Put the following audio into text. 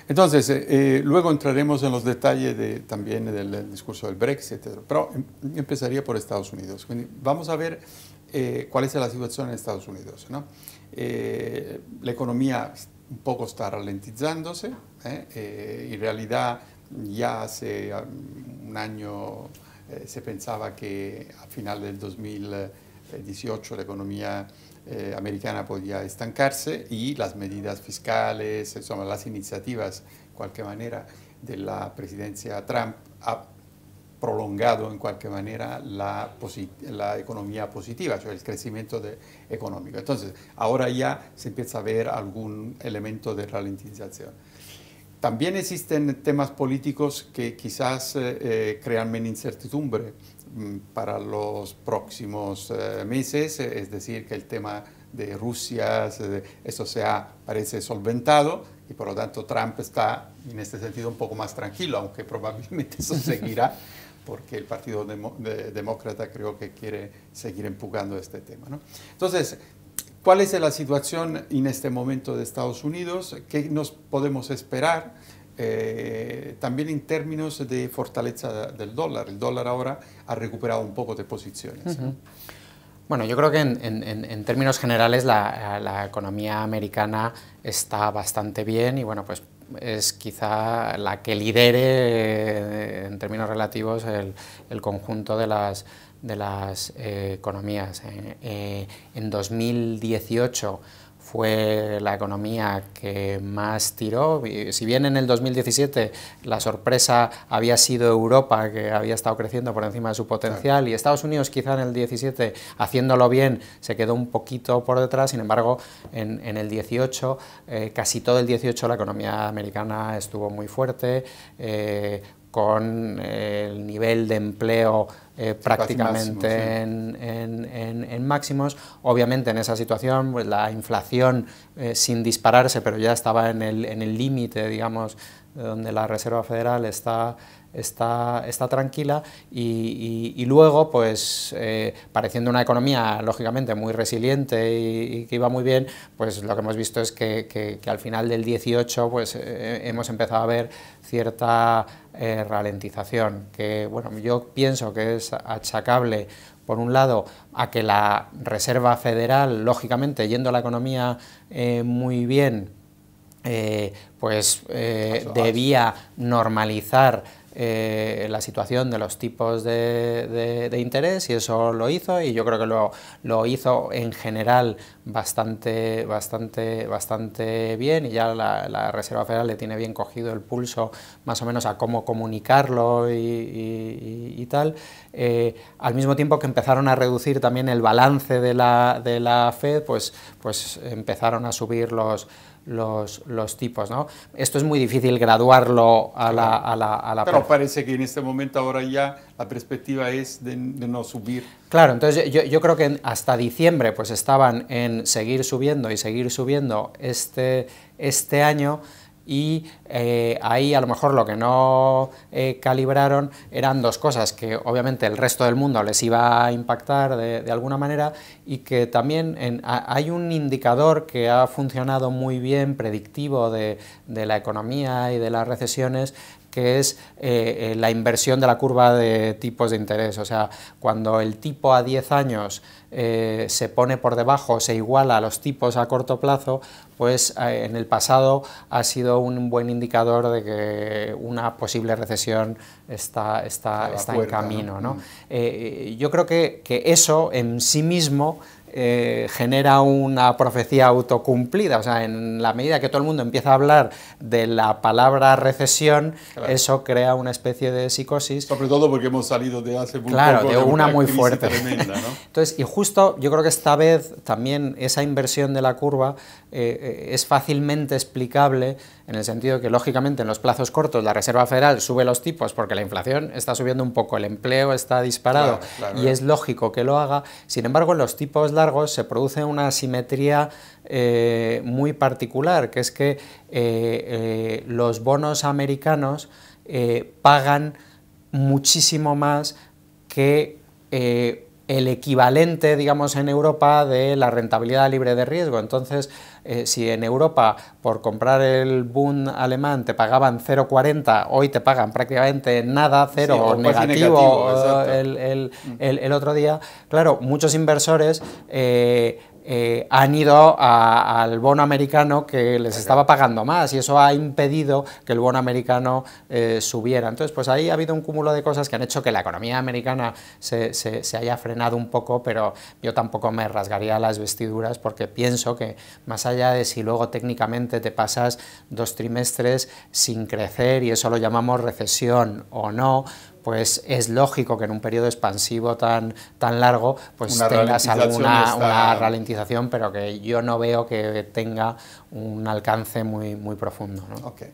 Entonces, luego entraremos en los detalles también del discurso del Brexit, pero empezaría por Estados Unidos. Vamos a ver cuál es la situación en Estados Unidos, ¿no? La economía un poco está ralentizándose, en realidad ya hace un año se pensaba que a final del 2018 la economía americana podía estancarse y las medidas fiscales, son las iniciativas, de cualquier manera, de la presidencia Trump ha prolongado en cualquier manera la economía positiva, o sea, el crecimiento económico. Entonces, ahora ya se empieza a ver algún elemento de ralentización. También existen temas políticos que quizás crean menos incertidumbre para los próximos meses, es decir, que el tema de Rusia, eso parece solventado y por lo tanto Trump está en este sentido un poco más tranquilo, aunque probablemente eso seguirá porque el Partido Demócrata creo que quiere seguir empujando este tema, ¿no? Entonces, ¿cuál es la situación en este momento de Estados Unidos? ¿Qué nos podemos esperar? También en términos de fortaleza del dólar. El dólar ahora ha recuperado un poco de posiciones, ¿no? Bueno, yo creo que en términos generales la economía americana está bastante bien y bueno, pues es quizá la que lidere en términos relativos el conjunto de las economías. En 2018 fue la economía que más tiró. Si bien en el 2017 la sorpresa había sido Europa, que había estado creciendo por encima de su potencial, y Estados Unidos quizá en el 17, haciéndolo bien, se quedó un poquito por detrás. Sin embargo, en el 18, casi todo el 18 la economía americana estuvo muy fuerte, con el nivel de empleo prácticamente en máximos. Obviamente en esa situación pues, la inflación sin dispararse, pero ya estaba en el límite, digamos, donde la Reserva Federal está tranquila y luego, pues, pareciendo una economía lógicamente muy resiliente y que iba muy bien, pues lo que hemos visto es que al final del 18 pues, hemos empezado a ver cierta ralentización, que bueno, yo pienso que es achacable por un lado a que la Reserva Federal, lógicamente, yendo a la economía muy bien, debía normalizar la situación de los tipos de interés, y eso lo hizo, y yo creo que lo hizo en general bastante bien, y ya la Reserva Federal le tiene bien cogido el pulso más o menos a cómo comunicarlo y tal, al mismo tiempo que empezaron a reducir también el balance de la Fed, pues empezaron a subir los tipos, ¿no? Esto es muy difícil graduarlo a la Pero parece que en este momento ahora ya la perspectiva es de no subir. Claro, entonces yo creo que hasta diciembre pues estaban en seguir subiendo y seguir subiendo este año, y ahí a lo mejor lo que no calibraron eran dos cosas, que obviamente el resto del mundo les iba a impactar de alguna manera, y que también hay un indicador que ha funcionado muy bien, predictivo de la economía y de las recesiones, que es la inversión de la curva de tipos de interés. O sea, cuando el tipo a 10 años se pone por debajo, se iguala a los tipos a corto plazo, pues en el pasado ha sido un buen indicador de que una posible recesión está en camino, ¿no? Yo creo que eso en sí mismo genera una profecía autocumplida. O sea, en la medida que todo el mundo empieza a hablar de la palabra recesión, claro, eso crea una especie de psicosis. Sobre todo porque hemos salido de hace muy claro, poco de una muy fuerte. Tremenda, ¿no? Entonces, y justo yo creo que esta vez también esa inversión de la curva es fácilmente explicable, en el sentido de que, lógicamente, en los plazos cortos la Reserva Federal sube los tipos porque la inflación está subiendo un poco, el empleo está disparado, claro, y es lógico que lo haga. Sin embargo, en los tipos largos se produce una asimetría muy particular, que es que los bonos americanos pagan muchísimo más que el equivalente, digamos, en Europa de la rentabilidad libre de riesgo. Entonces, si en Europa por comprar el Bund alemán te pagaban 0,40, hoy te pagan prácticamente nada, cero, sí, o negativo el otro día, claro, muchos inversores han ido al bono americano que les estaba pagando más, y eso ha impedido que el bono americano subiera. Entonces, pues ahí ha habido un cúmulo de cosas que han hecho que la economía americana se haya frenado un poco, pero yo tampoco me rasgaría las vestiduras, porque pienso que más allá de si luego técnicamente te pasas 2 trimestres sin crecer y eso lo llamamos recesión o no, pues es lógico que en un periodo expansivo tan largo pues tengas una ralentización, pero que yo no veo que tenga un alcance muy profundo, ¿no? Okay.